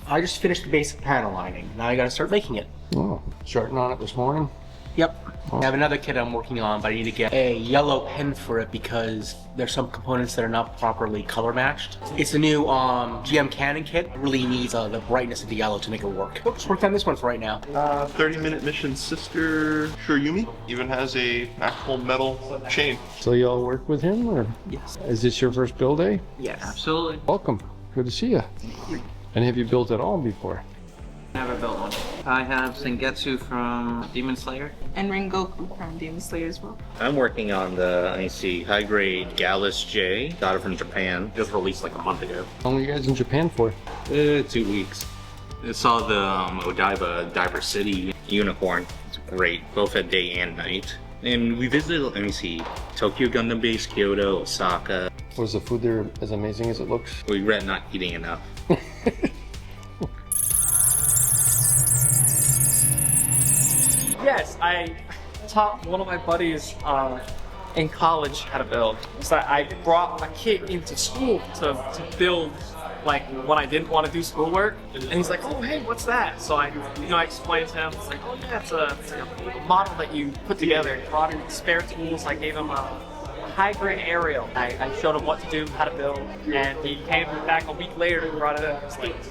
I just finished the basic panel lining. Now I gotta start making it. Oh, starting on it this morning? Yep. I have another kit I'm working on, but I need to get a yellow pen for it because there's some components that are not properly color matched. It's a new GM Canon kit. It really needs the brightness of the yellow to make it work. Just worked on this one for right now. 30-minute mission sister Shiryumi even has a actual metal chain. So you all work with him, or? Yes. Is this your first build day? Yes. Absolutely. Welcome. Good to see you. And have you built at all before? Never built one. I have Sengetsu from Demon Slayer. And Rengoku from Demon Slayer as well. I'm working on the, let me see, high-grade Gallus J. Got it from Japan. Just released like a month ago. How long are you guys in Japan for? 2 weeks. I saw the Odaiba Diver City unicorn. It's great, both at day and night. And we visited, let me see, Tokyo Gundam Base, Kyoto, Osaka. Was the food there as amazing as it looks? We regret not eating enough. Yes, I taught one of my buddies in college how to build. So I brought a kit into school to build like when I didn't want to do schoolwork. And he's like, oh hey, what's that? So I explained to him, it's like, oh yeah, it's a model that you put together. I brought him spare tools, I gave him a high-grade aerial. I showed him what to do, how to build, and he came back a week later and brought it up.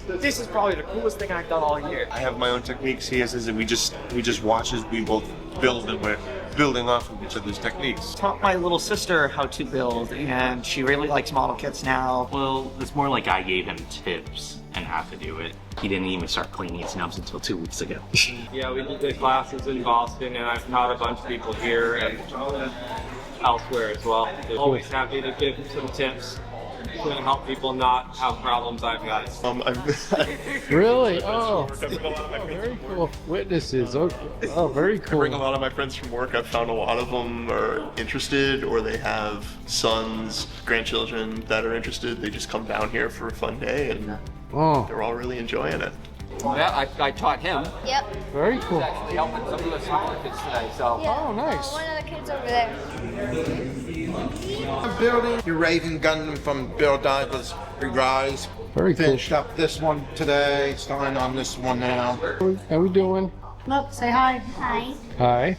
This is probably the coolest thing I've done all year. I have my own techniques. He has his, and we just watch as we both build, and we're building off of each other's techniques. Taught my little sister how to build, and she really likes model kits now. Well, it's more like I gave him tips and how to do it. He didn't even start cleaning his nubs until 2 weeks ago. Yeah, we did the classes in Boston, and I've taught a bunch of people here and elsewhere as well. They're always happy to give some tips to help people not have problems I've got. Really? Oh, very cool. Witnesses. Okay. Oh, very cool. I bring a lot of my friends from work. I've found a lot of them are interested, or they have sons, grandchildren that are interested. They just come down here for a fun day, and they're all really enjoying it. Yeah, I taught him. Yep. Very cool. Actually helping some of the smaller kids today, so. Yeah. Oh, nice. One of the kids over there. I'm building your Raven Gundam from Bill Divers Rise. Very cool. Finished up this one today, starting on this one now. How we doing? Look, say hi. Hi. Hi.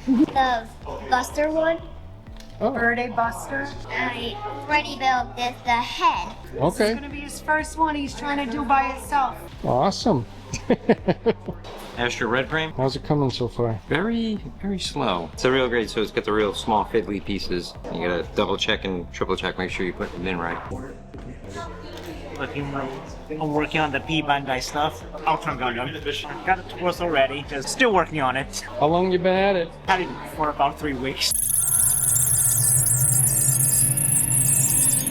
The Buster one. Oh, Birthday Buster. I already built this, the head. okay. This is gonna be his first one he's trying to do by himself. Awesome. Extra red frame. How's it coming so far? Very slow. It's a real grade, so it's got the real small fiddly pieces. You gotta double check and triple check, make sure you put them in right. I'm working on the P Bandai stuff. Ultra Gundam. Got the tools already. Just still working on it. How long you been at it? Had it for about 3 weeks.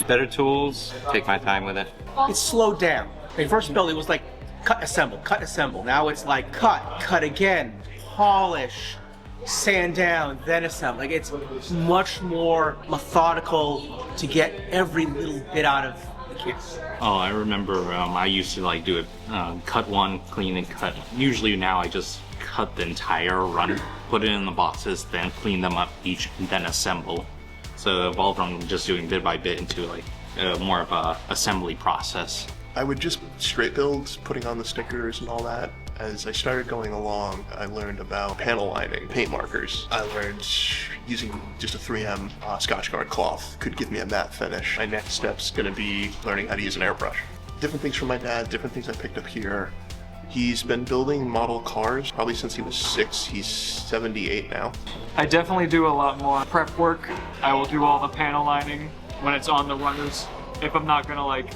Better tools, take my time with it. It's slowed down. When first built, it was like cut, assemble, cut, assemble. Now it's like cut again, polish, sand down, then assemble. Like it's much more methodical to get every little bit out of the kit. Oh, I remember I used to like do it, cut one, clean and cut. Usually now I just cut the entire run, put it in the boxes, then clean them up each, and then assemble. So it evolved from just doing bit by bit into like more of a assembly process. I would just straight build, putting on the stickers and all that. As I started going along, I learned about panel lining, paint markers. I learned using just a 3M Scotch Guard cloth could give me a matte finish. My next step's gonna be learning how to use an airbrush. Different things from my dad, different things I picked up here. He's been building model cars probably since he was 6. He's 78 now. I definitely do a lot more prep work. I will do all the panel lining when it's on the runners. If I'm not gonna like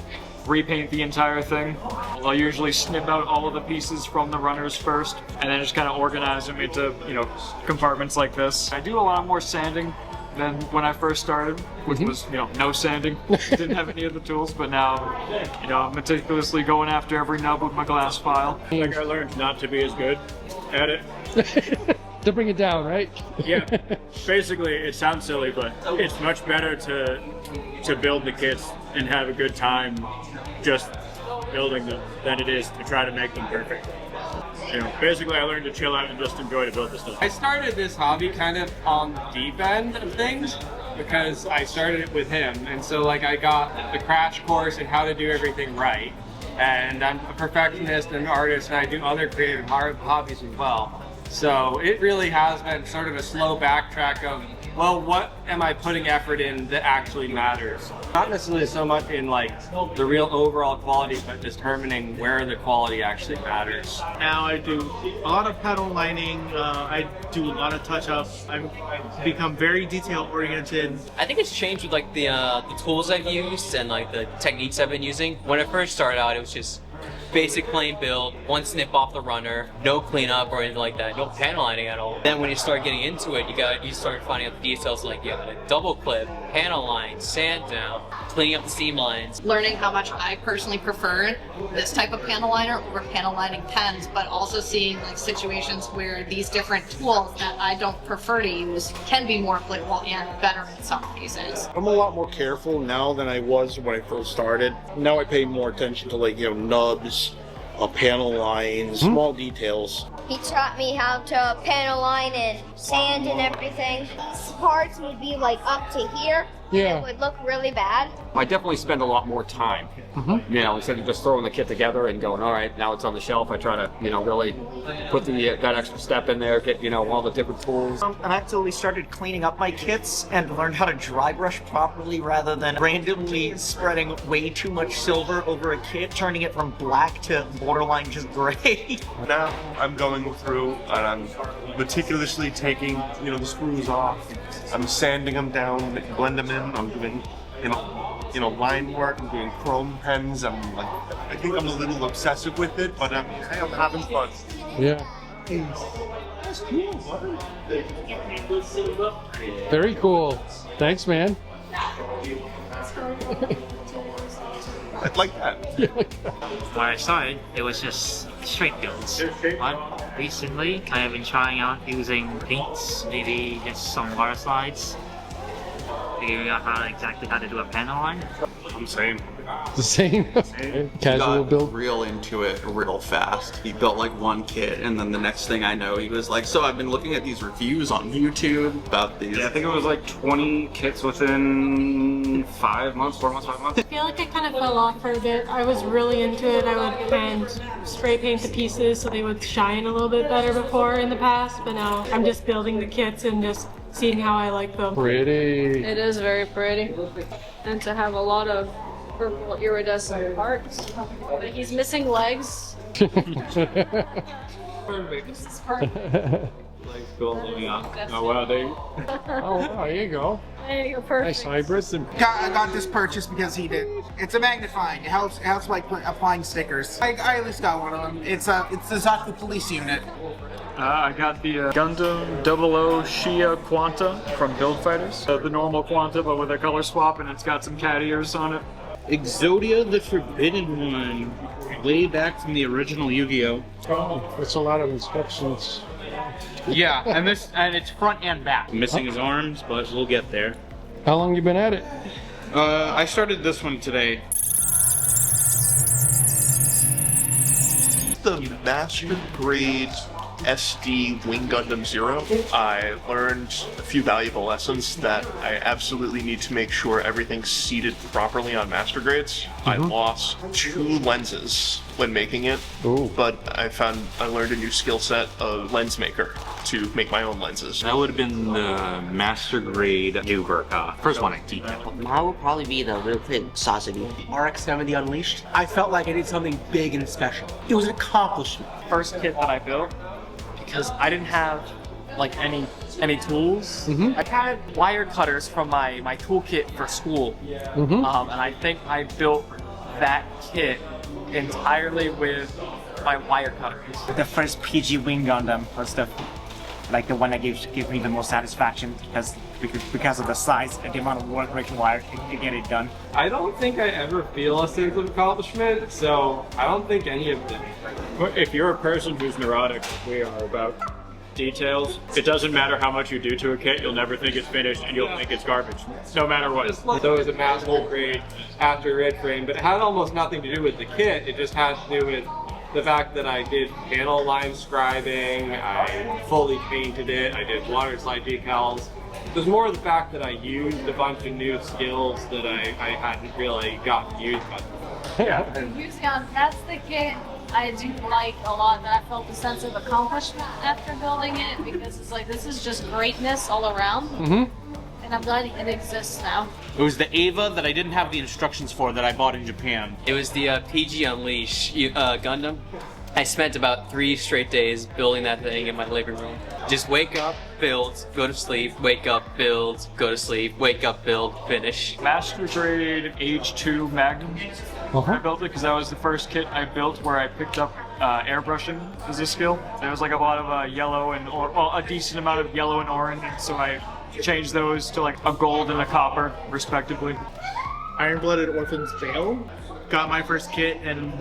repaint the entire thing, I'll usually snip out all of the pieces from the runners first and then just kind of organize them into, compartments like this. I do a lot more sanding than when I first started, which was, no sanding. Didn't have any of the tools, but now, I'm meticulously going after every nub with my glass file. I think I learned not to be as good at it. To bring it down, right? Yeah, basically it sounds silly, but it's much better to build the kits and have a good time just building them than it is to try to make them perfect. Basically I learned to chill out and just enjoy to build the stuff. I started this hobby kind of on the deep end of things because I started it with him, and so like I got the crash course in how to do everything right. and I'm a perfectionist and an artist, and I do other creative hobbies as well. So it really has been sort of a slow backtrack of, well, what am I putting effort in that actually matters? Not necessarily so much in like the real overall quality, but determining where the quality actually matters. Now I do a lot of pedal lining, I do a lot of touch-ups, I've become very detail-oriented. I think it's changed with like the tools I've used and like the techniques I've been using. When I first started out, it was just basic plain build, one snip off the runner, no cleanup or anything like that, no panel lining at all. Then when you start getting into it, you start finding out the details like you got a double clip, panel line, sand down, cleaning up the seam lines. Learning how much I personally prefer this type of panel liner over panel lining pens, but also seeing like situations where these different tools that I don't prefer to use can be more applicable and better in some cases. I'm a lot more careful now than I was when I first started. Now I pay more attention to like, nubs, panel lines, small details. He taught me how to panel line and sand and everything. Parts would be like up to here. Yeah. It would look really bad. I definitely spend a lot more time. Instead of just throwing the kit together and going, all right, now it's on the shelf, I try to, really put that extra step in there, get, all the different tools. I've actually started cleaning up my kits and learned how to dry brush properly rather than randomly spreading way too much silver over a kit, turning it from black to borderline just gray. Now I'm going through and I'm meticulously taking, the screws off. I'm sanding them down, blend them in. I'm doing, line work. I'm doing chrome pens. I think I'm a little obsessive with it, but I'm having fun. Yeah. That's cool. Very cool. Thanks, man. I'd like that. When I started, it was just straight builds. But recently, I have been trying out using paints, maybe just some water slides, figuring out exactly how to do a panel line. I'm saying. The same. Casual got build. real into it real fast. He built like one kit, and then the next thing I know, he was like, "So I've been looking at these reviews on YouTube about these." Yeah, I think it was like 20 kits within 5 months, 4 months, 5 months. I feel like I kind of fell off for a bit. I was really into it. I would hand spray paint the pieces so they would shine a little bit better before in the past, but now I'm just building the kits and just seeing how I like them. Pretty. It is very pretty. And to have a lot of purple iridescent parts. But he's missing legs. Legs go all the way up. Oh wow, Oh, wow, there you go. There you go, perfect. Nice hybrids. And I got this purchase because he did. It's a magnifying. It helps like applying stickers. I at least got one of them. It's the Zaku police unit. I got the Gundam 00 Shia Quanta from Build Fighters. The normal Quanta, but with a color swap, and it's got some cat ears on it. Exodia the Forbidden One, way back from the original Yu-Gi-Oh! Oh, that's a lot of instructions. Yeah, and it's front and back. Missing his arms, but we'll get there. How long you been at it? I started this one today. The master grade SD Wing Gundam Zero, I learned a few valuable lessons that I absolutely need to make sure everything's seated properly on master grades. I lost 2 lenses when making it, but I learned a new skill set of lens maker to make my own lenses. That would have been the master grade new Burka. First one I detailed. Mine would probably be the real thin sausage. RX-70 Unleashed. I felt like I did something big and special. It was an accomplishment. First kit that I built, because I didn't have like any tools. I had wire cutters from my toolkit for school, and I think I built that kit entirely with my wire cutters. The first PG Wing Gundam was the one that gave me the most satisfaction because of the size and the amount of work required to get it done. I don't think I ever feel a sense of accomplishment, so I don't think any of them. If you're a person who's neurotic, like we are, about details, it doesn't matter how much you do to a kit, you'll never think it's finished and you'll think it's garbage, no matter what. So it was a master grade after red frame, but it had almost nothing to do with the kit, it just had to do with the fact that I did panel line scribing, I fully painted it, I did water slide decals. It was more the fact that I used a bunch of new skills that I hadn't really gotten used by before. Fusion, that's the kit I do like a lot, that I felt a sense of accomplishment after building it, because it's like, this is just greatness all around. And I'm glad it exists now. It was the Ava that I didn't have the instructions for that I bought in Japan. It was the PG Unleash Gundam. I spent about 3 straight days building that thing in my living room. Just wake up, build, go to sleep, wake up, build, go to sleep, wake up, build, finish. Master Grade Age 2 Magnum. I built it because that was the first kit I built where I picked up airbrushing as a skill. There was like a lot of yellow and a decent amount of yellow and orange, so I changed those to like a gold and a copper, respectively. Iron-Blooded Orphans Veil. Got my first kit and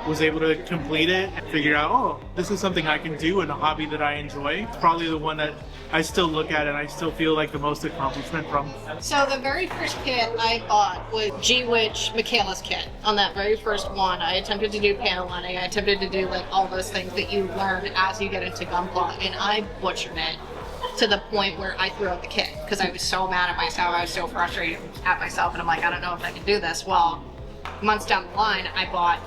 was able to complete it and figure out, oh, this is something I can do and a hobby that I enjoy. It's probably the one that I still look at and I still feel like the most accomplishment from. So the very first kit I bought was G-Witch Michaela's kit. On that very first one, I attempted to do panel lining. I attempted to do like all those things that you learn as you get into Gunpla, and I butchered it to the point where I threw out the kit because I was so mad at myself. I was so frustrated at myself, and I'm like, I don't know if I can do this. Well, months down the line, I bought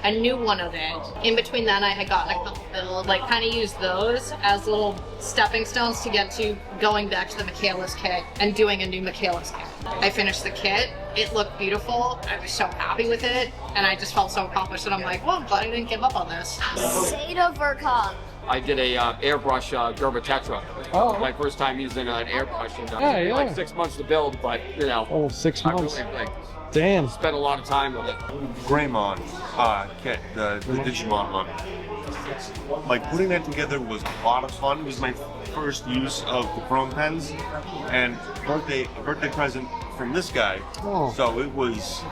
a new one of it. In between that, I had gotten a couple builds, like kind of used those as little stepping stones to get to going back to the Michaela's kit and doing a new Michaela's kit. I finished the kit. It looked beautiful. I was so happy with it, and I just felt so accomplished that I'm like, well, I'm glad I didn't give up on this. Zeta Verkov. I did a airbrush Gerber Tetra. My first time using an airbrush. And, Yeah, it took me yeah. like 6 months to build, but you know. Oh, 6 I months. really, like, Damn. spent a lot of time with it. Greymon kit, the Digimon one. Like putting that together was a lot of fun. It was my first use of the chrome pens, and birthday present from this guy. Oh. So it was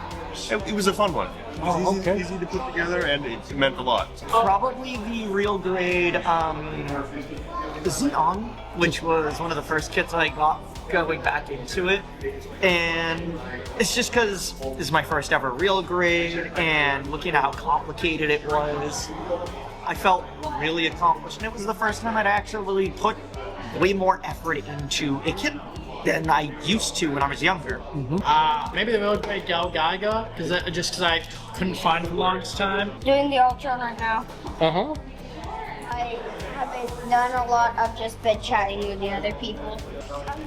a fun one. It was easy to put together, and it meant a lot. Probably the real grade Xeon, which was one of the first kits I got going back into it. And it's just because this is my first ever real grade, and looking at how complicated it was, I felt really accomplished. And it was the first time I'd actually put way more effort into a kit than I used to when I was younger. Maybe the middle grade Gal Gaiga, because I couldn't find it for the longest time. Doing the Ultron right now. I haven't done a lot. I've just been chatting with the other people.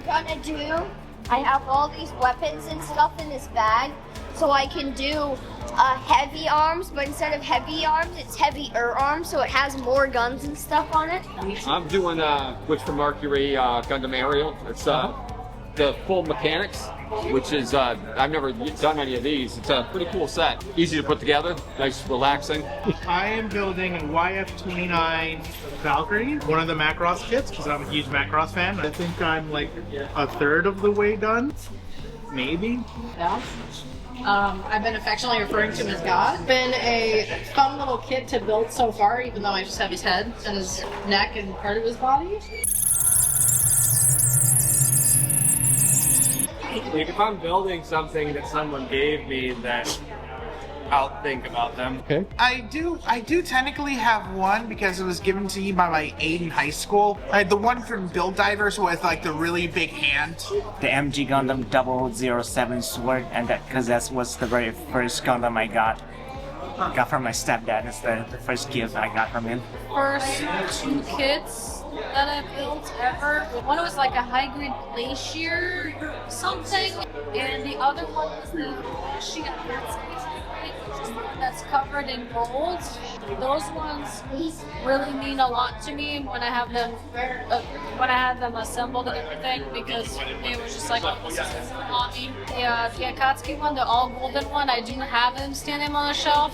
I have all these weapons and stuff in this bag, so I can do heavy arms, but instead of heavy arms, it's heavier arms, so it has more guns and stuff on it. I'm doing Witch from Mercury Gundam Aerial. It's the full mechanics, which is I've never done any of these. It's a pretty cool set. Easy to put together, nice, relaxing. I am building a YF-29 Valkyrie, one of the Macross kits, because I'm a huge Macross fan. I think I'm like a third of the way done, maybe. Yeah. I've been affectionately referring to him as God. Been a fun little kit to build so far, even though I just have his head and his neck and part of his body. Like if I'm building something that someone gave me, then I'll think about them. Okay. I do technically have one because it was given to me by my aide in high school. I had the one from Build Divers with like the really big hand. The MG Gundam 007 sword, and because that was the very first Gundam I got from my stepdad. It's the first gift I got from him. First 2 kits that I built ever. One was like a high-grade glacier something, and the other one was the that's covered in gold. Those ones really mean a lot to me when I have them assembled and everything, because they were just like, oh, this is a hobby. The Akatsuki one, the all golden one, I do have him standing on the shelf.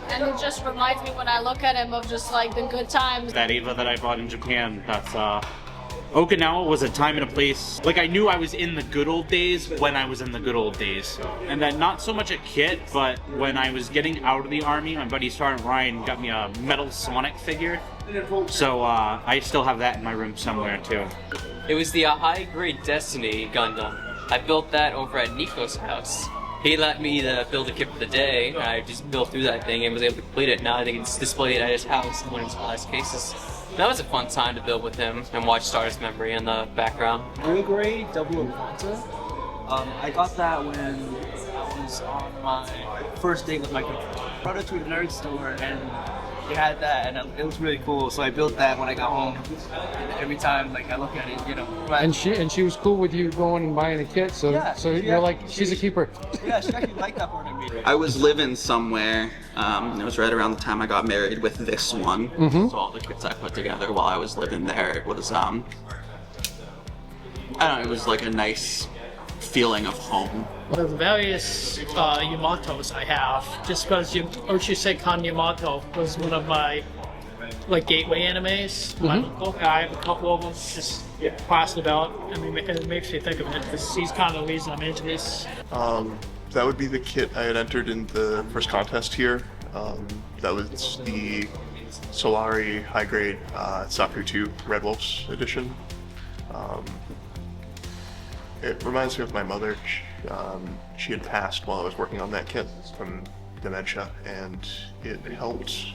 And it just reminds me when I look at him of just like the good times. That Ava that I bought in Japan, that's Okinawa was a time and a place. Like I knew I was in the good old days when I was in the good old days. And then not so much a kit, but when I was getting out of the army, my buddy Sergeant Ryan got me a metal Sonic figure. So I still have that in my room somewhere too. It was the high-grade Destiny Gundam. I built that over at Nico's house. He let me build a kit for the day, and I just built through that thing and was able to complete it. Now I think it's displayed at his house in one of his glass cases. That was a fun time to build with him and watch Stardust Memory in the background. Real grade Double Infanta. I got that when I was on my first date with my brother to a nerd store, and they had that, and it was really cool. So I built that when I got home. And every time, like, I look at it, you know. And she was cool with you going and buying a kit. So Yeah, you're like, she's a keeper. Yeah, she actually liked that part of me. I was living somewhere. It was right around the time I got married with this one. So all the kits I put together while I was living there, it was I don't know. It was like a nice feeling of home. The various Yamatos I have, just because Oshisekan Yamato was one of my like gateway animes. My uncle, I have a couple of them just passed about, and it makes me think of it because he's kind of the reason I'm into this. That would be the kit I had entered in the first contest here. That was the Solari High Grade Sakura 2 Red Wolves edition. It reminds me of my mother. She had passed while I was working on that kit from dementia, and it helped.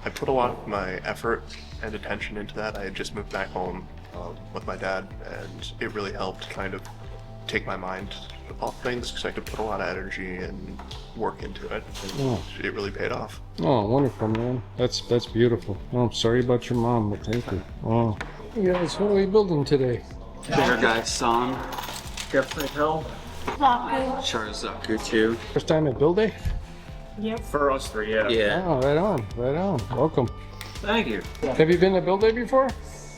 I put a lot of my effort and attention into that. I had just moved back home with my dad, and it really helped kind of take my mind off things because I could put a lot of energy and work into it, and it really paid off. Oh, wonderful, man. That's beautiful. Oh, I'm sorry about your mom, but thank you. Oh. You guys, what are we building today? Bigger Guy's Song. Hill. Sharazaku 2. First time at Build Day? Yep. For us three, yeah. Yeah. Oh, right on, right on. Welcome. Thank you. Have you been to Build Day before?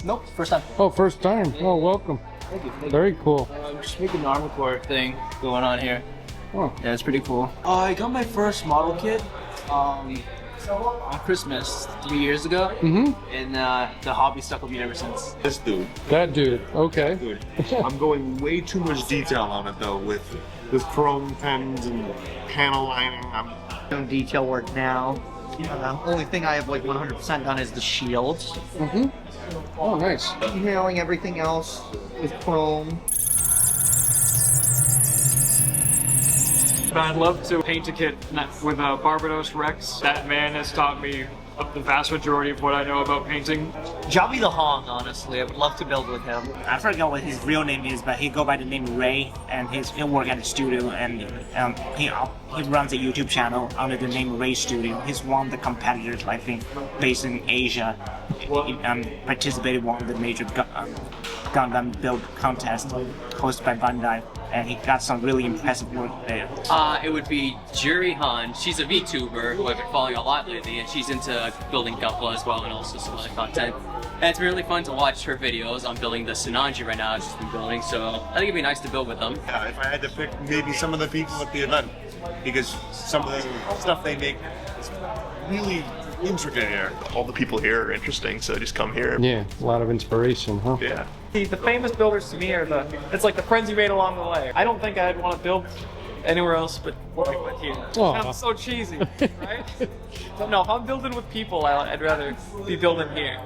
Nope, first time. Oh, first time. Oh, welcome. Thank you. Very cool. I'm just making an Armor Core thing going on here. Oh. Yeah, it's pretty cool. I got my first model kit on Christmas 3 years ago, and the hobby stuck with me ever since. This dude. That dude. Okay. Dude. I'm going way too much detail on it though, with chrome pens and panel lining. I'm doing detail work now. Only thing I have like 100% done is the shields. Oh, nice. Detailing everything else with chrome. I'd love to paint a kit with Barbados Rex. That man has taught me the vast majority of what I know about painting. Jobby the Hong, honestly, I would love to build with him. I forgot what his real name is, but he go by the name Ray, and he'll work at the studio, and he runs a YouTube channel under the name Ray Studio. He's one of the competitors, I think, based in Asia. He participated in one of the major Gundam build contests hosted by Bandai, and he got some really impressive work there. It would be Juri Han. She's a VTuber who I've been following a lot lately, and she's into building Gunpla as well, and also some other content. And it's really fun to watch her videos on building the Sinanji right now she's been building, so I think it'd be nice to build with them. Yeah, if I had to pick maybe some of the people at the event, because some of the stuff they make is really intricate here. All the people here are interesting, so just come here. Yeah, a lot of inspiration, huh? Yeah. The famous builders to me are it's like the friends you made along the way. I don't think I'd want to build anywhere else but like with you. Aw. Sounds so cheesy, right? But no, if I'm building with people, I'd rather be building here.